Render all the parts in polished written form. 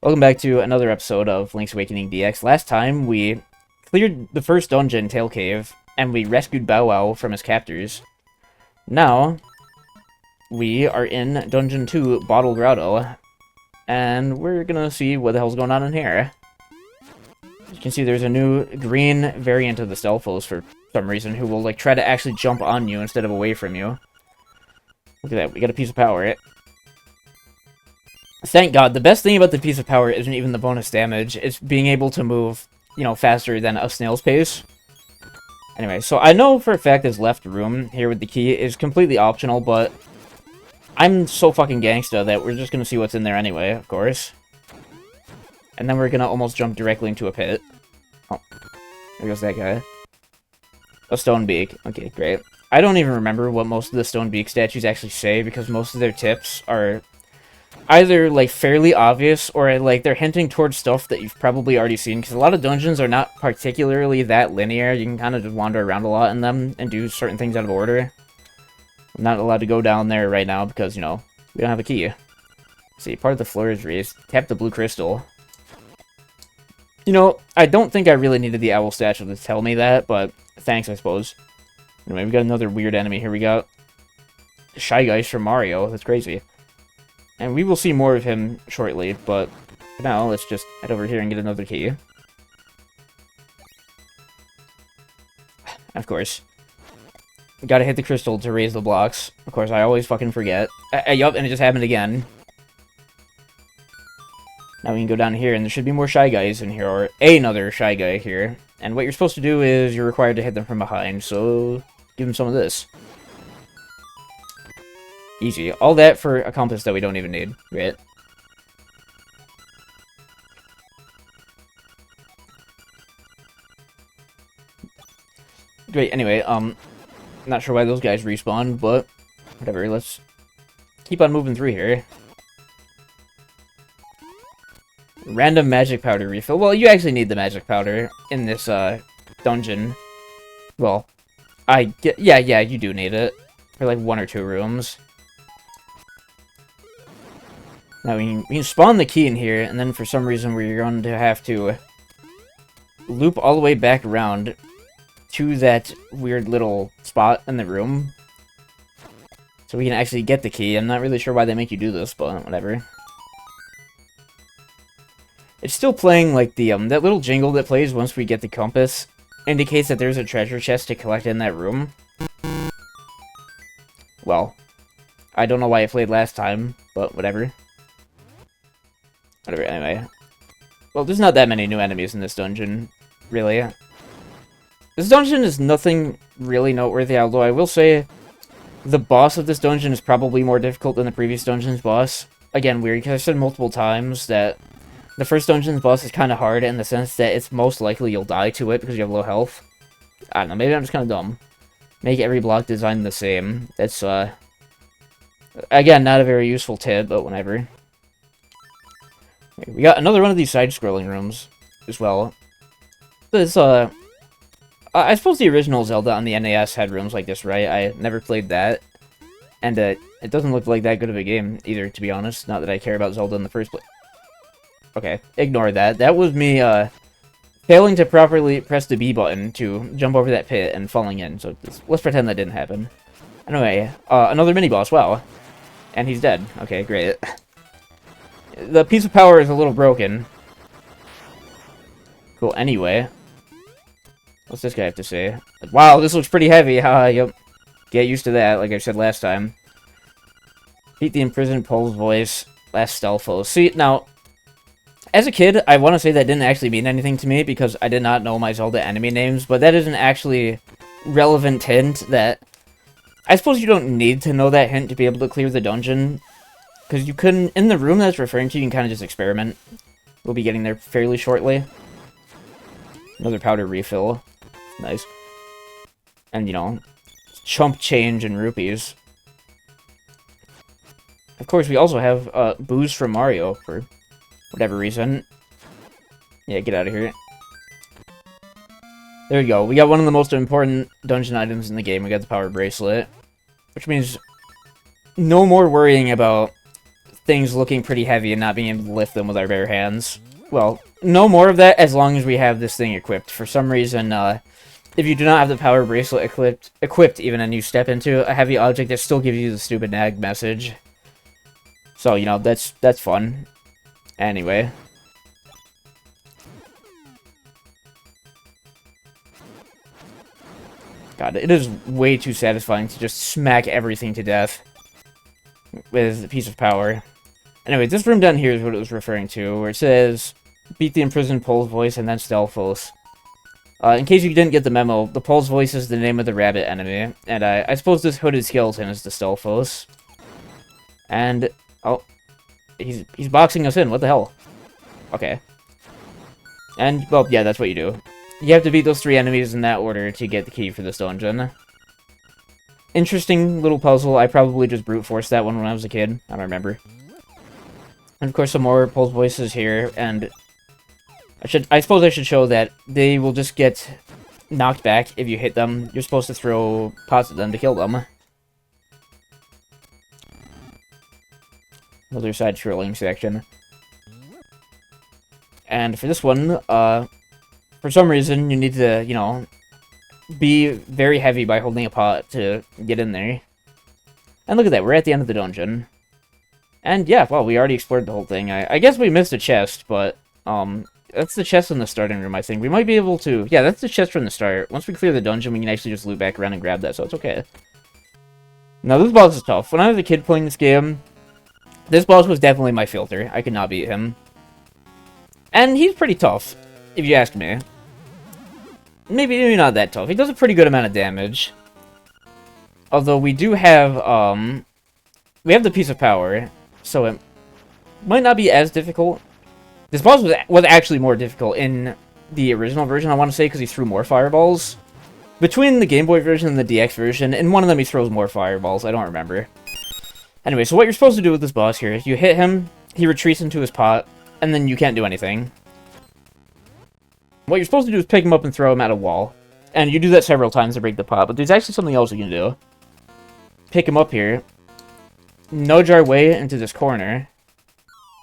Welcome back to another episode of Link's Awakening DX. Last time, we cleared the first dungeon, Tail Cave, and we rescued Bow Wow from his captors. Now, we are in Dungeon 2, Bottle Grotto, and we're gonna see what the hell's going on in here. As you can see, there's a new green variant of the Stelphos for some reason, who will, try to actually jump on you instead of away from you. Look at that, we got a piece of power. Thank God, the best thing about the piece of power isn't even the bonus damage, it's being able to move, faster than a snail's pace. Anyway, so I know for a fact this left room here with the key is completely optional, but I'm so fucking gangsta that we're just gonna see what's in there anyway, of course. And then we're gonna almost jump directly into a pit. Oh, there goes that guy. A stone beak. Okay, great. I don't even remember what most of the stone beak statues actually say, because most of their tips are either, fairly obvious, or, they're hinting towards stuff that you've probably already seen, because a lot of dungeons are not particularly that linear. You can kind of just wander around a lot in them, and do certain things out of order. I'm not allowed to go down there right now, because, we don't have a key. See, part of the floor is raised. Tap the blue crystal. I don't think I really needed the owl statue to tell me that, but thanks, I suppose. Anyway, we got another weird enemy here. We got Shy Guys from Mario. That's crazy. And we will see more of him shortly, but for now, let's just head over here and get another key. Of course. Gotta hit the crystal to raise the blocks. Of course, I always fucking forget. Yup, and it just happened again. Now we can go down here, and there should be more Shy Guys in here, or another Shy Guy here. And what you're supposed to do is you're required to hit them from behind, so give them some of this. Easy. All that for a compass that we don't even need, right? Great, anyway, not sure why those guys respawn, but whatever, let's keep on moving through here. Random magic powder refill. Well, you actually need the magic powder in this, dungeon. Well, yeah, you do need it. For, 1 or 2 rooms. Now, we can spawn the key in here, and then for some reason we're going to have to loop all the way back around to that weird little spot in the room. So we can actually get the key. I'm not really sure why they make you do this, but whatever. It's still playing, that little jingle that plays once we get the compass indicates that there's a treasure chest to collect in that room. Well, I don't know why it played last time, but whatever. Whatever, anyway. Well, there's not that many new enemies in this dungeon, really. This dungeon is nothing really noteworthy, although I will say the boss of this dungeon is probably more difficult than the previous dungeon's boss. Again, weird, because I've said multiple times that the first dungeon's boss is kind of hard in the sense that it's most likely you'll die to it because you have low health. I don't know, maybe I'm just kind of dumb. Make every block design the same. That's, again, not a very useful tip, but whatever. We got another one of these side-scrolling rooms as well. This, I suppose the original Zelda on the NES had rooms like this, right? I never played that. And, it doesn't look like that good of a game either, to be honest. Not that I care about Zelda in the first place. Okay, ignore that. That was me, failing to properly press the B button to jump over that pit and falling in. So, let's pretend that didn't happen. Anyway, another mini-boss, wow. And he's dead. Okay, great. The piece of power is a little broken. Cool, anyway. What's this guy have to say? Wow, this looks pretty heavy. Yep. Get used to that, like I said last time. Beat the imprisoned Pole's voice. Last Stelphos. See, now, as a kid, I want to say that didn't actually mean anything to me, because I did not know my Zelda enemy names, but that is an actually relevant hint that I suppose you don't need to know that hint to be able to clear the dungeon. Because you couldn't, in the room that's referring to, you can kind of just experiment. We'll be getting there fairly shortly. Another powder refill. Nice. And, chump change in rupees. Of course, we also have, booze from Mario, for whatever reason. Yeah, get out of here. There we go. We got one of the most important dungeon items in the game. We got the power bracelet. Which means no more worrying about things looking pretty heavy and not being able to lift them with our bare hands. Well, no more of that as long as we have this thing equipped. For some reason, if you do not have the power bracelet equipped even and you step into a heavy object, it still gives you the stupid nag message. So, you know, that's fun. Anyway. God, it is way too satisfying to just smack everything to death with a piece of power. Anyway, this room down here is what it was referring to, where it says, beat the imprisoned Pols Voice and then Stelphos. In case you didn't get the memo, the Pols Voice is the name of the rabbit enemy, and I suppose this hooded skeleton is the Stelphos. And, oh, he's boxing us in, what the hell? Okay. And, well, yeah, that's what you do. You have to beat those 3 enemies in that order to get the key for this dungeon. Interesting little puzzle. I probably just brute forced that one when I was a kid. I don't remember. And of course some more Pols Voices here, and I suppose I should show that they will just get knocked back if you hit them. You're supposed to throw pots at them to kill them. Another side scrolling section. And for this one, for some reason, you need to, you know, be very heavy by holding a pot to get in there. And look at that, we're at the end of the dungeon. And yeah, well, we already explored the whole thing. I guess we missed a chest, but, that's the chest in the starting room, I think. We might be able to... Yeah, that's the chest from the start. Once we clear the dungeon, we can actually just loop back around and grab that, so it's okay. Now, this boss is tough. When I was a kid playing this game, this boss was definitely my filter. I could not beat him. And he's pretty tough, if you ask me. Maybe not that tough. He does a pretty good amount of damage. Although we do have, we have the piece of power, so it might not be as difficult. This boss was actually more difficult in the original version, I want to say, because he threw more fireballs. Between the Game Boy version and the DX version, in one of them he throws more fireballs, I don't remember. Anyway, so what you're supposed to do with this boss here is you hit him, he retreats into his pot, and then you can't do anything. What you're supposed to do is pick him up and throw him at a wall. And you do that several times to break the pot, but there's actually something else you can do. Pick him up here, nudge our way into this corner,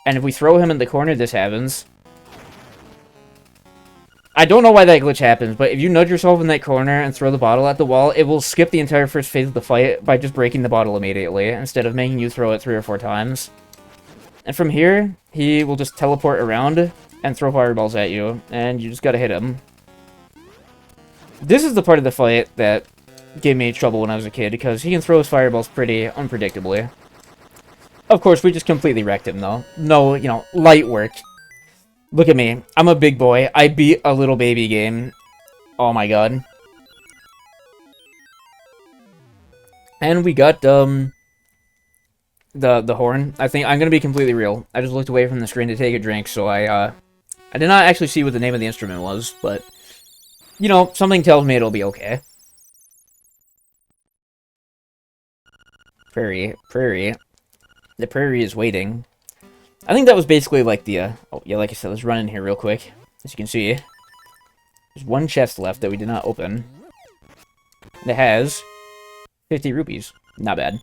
and if we throw him in the corner, this happens. I don't know why that glitch happens, but if you nudge yourself in that corner and throw the bottle at the wall, it will skip the entire first phase of the fight by just breaking the bottle immediately, instead of making you throw it 3 or 4 times. And from here, he will just teleport around and throw fireballs at you, and you just gotta hit him. This is the part of the fight that gave me trouble when I was a kid, because he can throw his fireballs pretty unpredictably. Of course, we just completely wrecked him, though. No, you know, light work. Look at me. I'm a big boy. I beat a little baby game. Oh my god. And we got, the horn. I think I'm gonna be completely real. I just looked away from the screen to take a drink, so I did not actually see what the name of the instrument was, but, you know, something tells me it'll be okay. Prairie. The prairie is waiting. I think that was basically like the, oh, yeah, like I said, let's run in here real quick. As you can see, there's one chest left that we did not open. And it has 50 rupees. Not bad.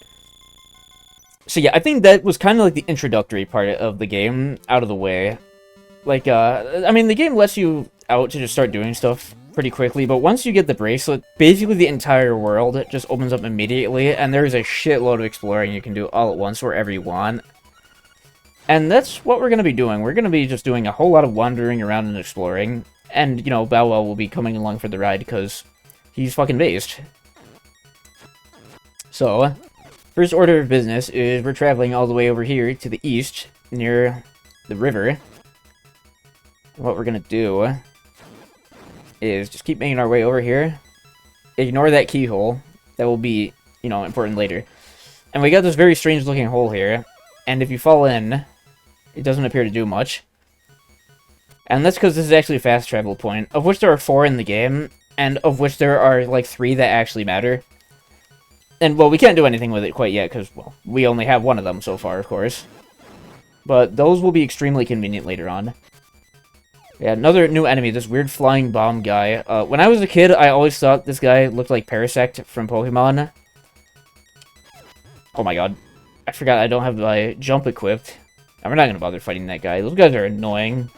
So yeah, I think that was kind of like the introductory part of the game out of the way. Like, I mean, the game lets you out to just start doing stuff pretty quickly, but once you get the bracelet, basically the entire world just opens up immediately, and there's a shitload of exploring you can do all at once wherever you want. And that's what we're going to be doing. We're going to be just doing a whole lot of wandering around and exploring, and, you know, Bow Wow will be coming along for the ride because he's fucking based. So, first order of business is we're traveling all the way over here to the east, near the river. What we're going to do is just keep making our way over here. Ignore that keyhole. That will be, you know, important later. And we got this very strange looking hole here. And if you fall in, it doesn't appear to do much. And that's because this is actually a fast travel point, of which there are 4 in the game, and of which there are, like, 3 that actually matter. And, well, we can't do anything with it quite yet, because, well, we only have 1 of them so far, of course. But those will be extremely convenient later on. Yeah, another new enemy, this weird flying bomb guy. When I was a kid, I always thought this guy looked like Parasect from Pokemon. Oh my god. I forgot I don't have my jump equipped. And we're not gonna bother fighting that guy. Those guys are annoying.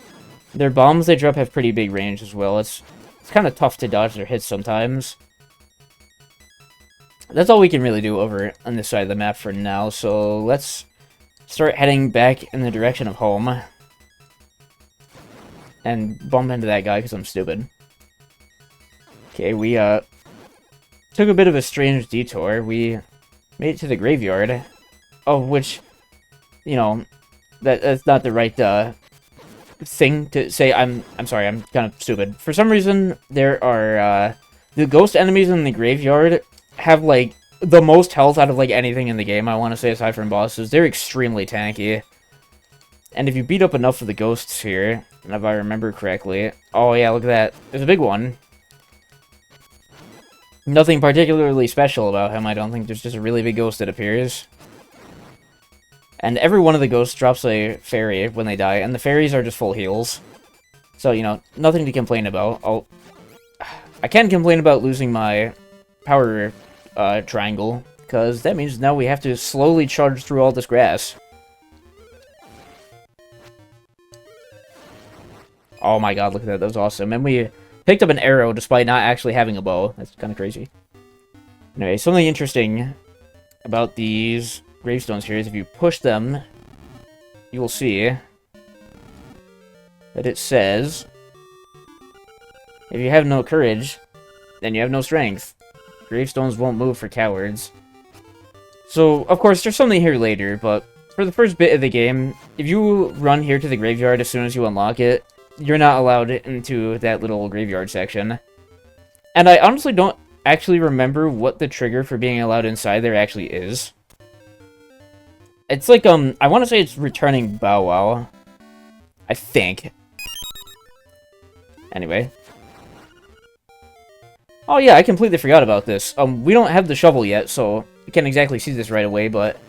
Their bombs they drop have pretty big range as well. It's kind of tough to dodge their hits sometimes. That's all we can really do over on this side of the map for now, so let's start heading back in the direction of home. And bump into that guy because I'm stupid. Okay, we took a bit of a strange detour. We made it to the graveyard, of which, you know, that's not the right thing to say. I'm sorry, I'm kind of stupid. For some reason, there are the ghost enemies in the graveyard have like the most health out of like anything in the game, I want to say, aside from bosses. They're extremely tanky. And if you beat up enough of the ghosts here, and if I remember correctly... Oh yeah, look at that. There's a big one. Nothing particularly special about him, I don't think. There's just a really big ghost that appears. And every one of the ghosts drops a fairy when they die, and the fairies are just full heals. So, you know, nothing to complain about. I can complain about losing my power triangle, because that means now we have to slowly charge through all this grass. Oh my god, look at that. That was awesome. And we picked up an arrow despite not actually having a bow. That's kind of crazy. Anyway, something interesting about these gravestones here is if you push them, you will see that it says, if you have no courage, then you have no strength. Gravestones won't move for cowards. So, of course, there's something here later, but for the first bit of the game, if you run here to the graveyard as soon as you unlock it, you're not allowed into that little graveyard section. And I honestly don't actually remember what the trigger for being allowed inside there actually is. It's like, I want to say it's returning Bow Wow. I think. Anyway. Oh yeah, I completely forgot about this. We don't have the shovel yet, so we can't exactly see this right away, but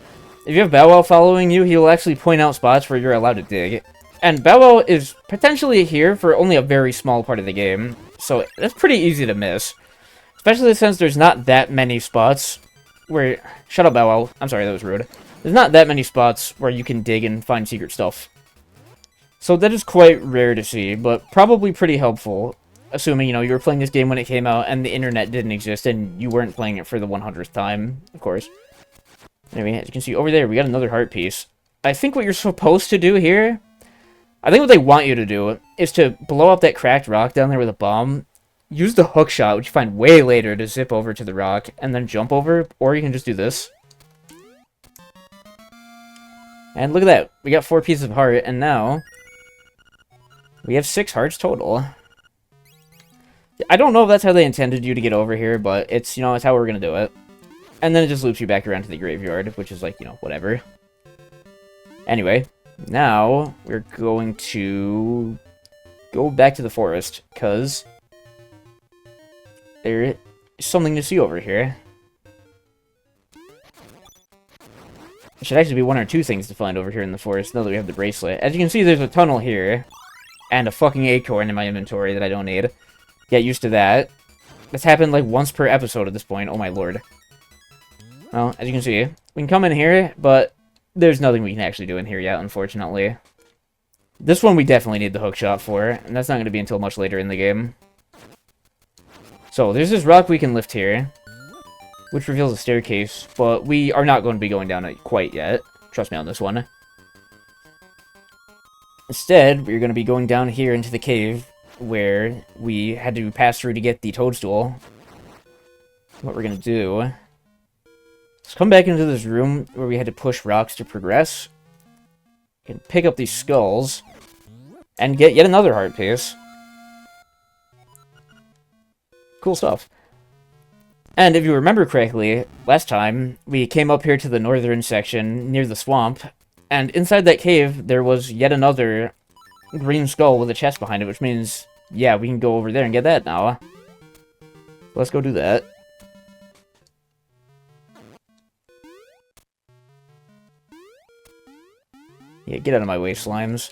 if you have Bow Wow following you, he will actually point out spots where you're allowed to dig. And Bow Wow is potentially here for only a very small part of the game, so that's pretty easy to miss. Especially since there's not that many spots where... Shut up, Bow Wow. I'm sorry, that was rude. There's not that many spots where you can dig and find secret stuff. So that is quite rare to see, but probably pretty helpful. Assuming, you know, you were playing this game when it came out and the internet didn't exist and you weren't playing it for the 100th time, of course. Anyway, as you can see over there, we got another heart piece. I think what you're supposed to do here... I think what they want you to do is to blow up that cracked rock down there with a bomb, use the hook shot, which you find way later, to zip over to the rock, and then jump over, or you can just do this. And look at that, we got 4 pieces of heart, and now we have 6 hearts total. I don't know if that's how they intended you to get over here, but it's, you know, it's how we're gonna do it. And then it just loops you back around to the graveyard, which is like, you know, whatever. Anyway. Now, we're going to go back to the forest, because there is something to see over here. There should actually be 1 or 2 things to find over here in the forest, now that we have the bracelet. As you can see, there's a tunnel here, and a fucking acorn in my inventory that I don't need. Get used to that. That's happened like once per episode at this point, oh my lord. Well, as you can see, we can come in here, but... there's nothing we can actually do in here yet, unfortunately. This one we definitely need the hookshot for, and that's not going to be until much later in the game. So, there's this rock we can lift here, which reveals a staircase, but we are not going to be going down it quite yet. Trust me on this one. Instead, we're going to be going down here into the cave, where we had to pass through to get the toadstool. What we're going to do... let's come back into this room where we had to push rocks to progress. We can pick up these skulls. And get yet another heart piece. Cool stuff. And if you remember correctly, last time, we came up here to the northern section near the swamp. And inside that cave, there was yet another green skull with a chest behind it. Which means, yeah, we can go over there and get that now. Let's go do that. Yeah, get out of my way, slimes.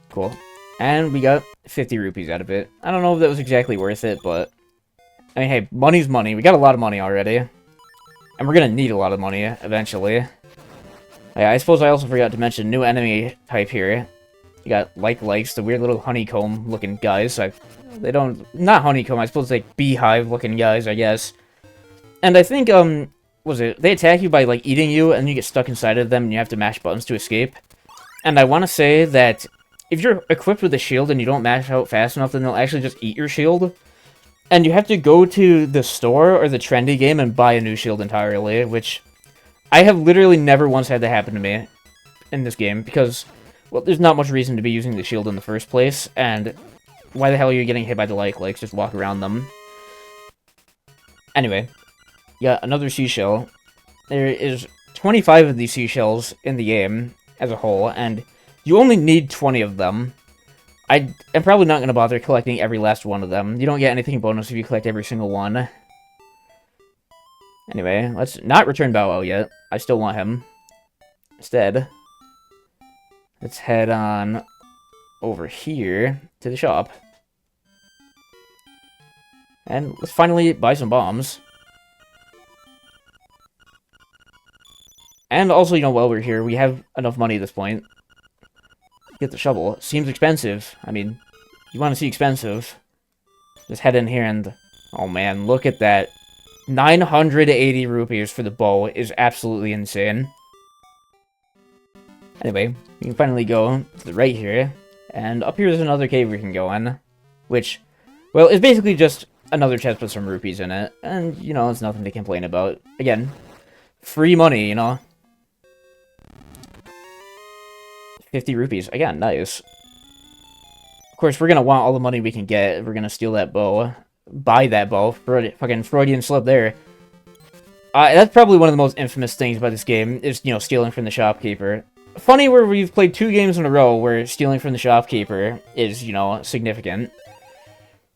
Cool. And we got 50 rupees out of it. I don't know if that was exactly worth it, but... I mean, hey, money's money. We got a lot of money already. And we're gonna need a lot of money, eventually. Yeah, I suppose I also forgot to mention new enemy type here. You got likes, the weird little honeycomb-looking guys. They don't... Not honeycomb, I suppose like beehive-looking guys, I guess. And I think, was it... They attack you by, like, eating you, and you get stuck inside of them, and you have to mash buttons to escape. And I want to say that if you're equipped with a shield and you don't mash out fast enough, then they'll actually just eat your shield. And you have to go to the store or the trendy game and buy a new shield entirely, which I have literally never once had that happen to me in this game, because... Well, there's not much reason to be using the shield in the first place, and why the hell are you getting hit by the likes? Just walk around them. Anyway, you got another seashell. There is 25 of these seashells in the game as a whole, and you only need 20 of them. I'm probably not going to bother collecting every last one of them. You don't get anything bonus if you collect every single one. Anyway, let's not return Bow Wow yet. I still want him. Instead... Let's head on over here to the shop. And let's finally buy some bombs. And also, you know, while we're here, we have enough money at this point. Get the shovel. It seems expensive. I mean, you want to see expensive. Just head in here and... Oh man, look at that. 980 rupees for the bow is absolutely insane. Anyway, we can finally go to the right here, and up here there's another cave we can go in, which, well, is basically just another chest with some rupees in it, and, you know, it's nothing to complain about. Again, free money, you know? 50 rupees. Again, nice. Of course, we're gonna want all the money we can get. We're gonna steal that bow. Buy that bow. Fucking Freudian slip there. That's probably one of the most infamous things about this game, is, you know, stealing from the shopkeeper. Funny where we've played 2 games in a row where stealing from the shopkeeper is, you know, significant.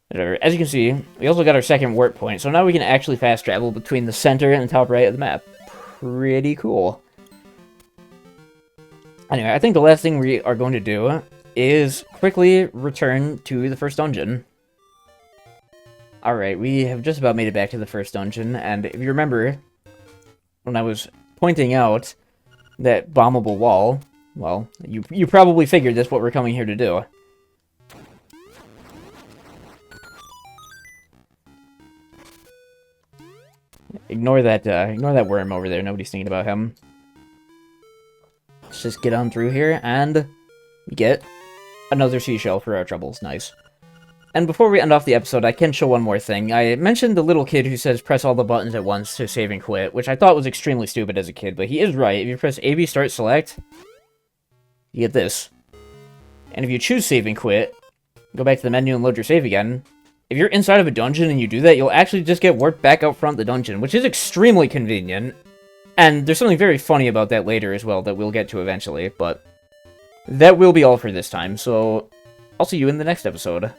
Whatever. As you can see, we also got our second warp point, so now we can actually fast travel between the center and the top right of the map. Pretty cool. Anyway, I think the last thing we are going to do is quickly return to the first dungeon. Alright, we have just about made it back to the first dungeon, and if you remember, when I was pointing out that bombable wall, well, you probably figured that's what we're coming here to do. Ignore that worm over there, nobody's thinking about him. Let's just get on through here, and we get another seashell for our troubles, nice. And before we end off the episode, I can show one more thing. I mentioned the little kid who says press all the buttons at once to save and quit, which I thought was extremely stupid as a kid, but he is right. If you press A, B, start, select, you get this. And if you choose save and quit, go back to the menu and load your save again, if you're inside of a dungeon and you do that, you'll actually just get warped back out front of the dungeon, which is extremely convenient. And there's something very funny about that later as well that we'll get to eventually, but that will be all for this time, so I'll see you in the next episode.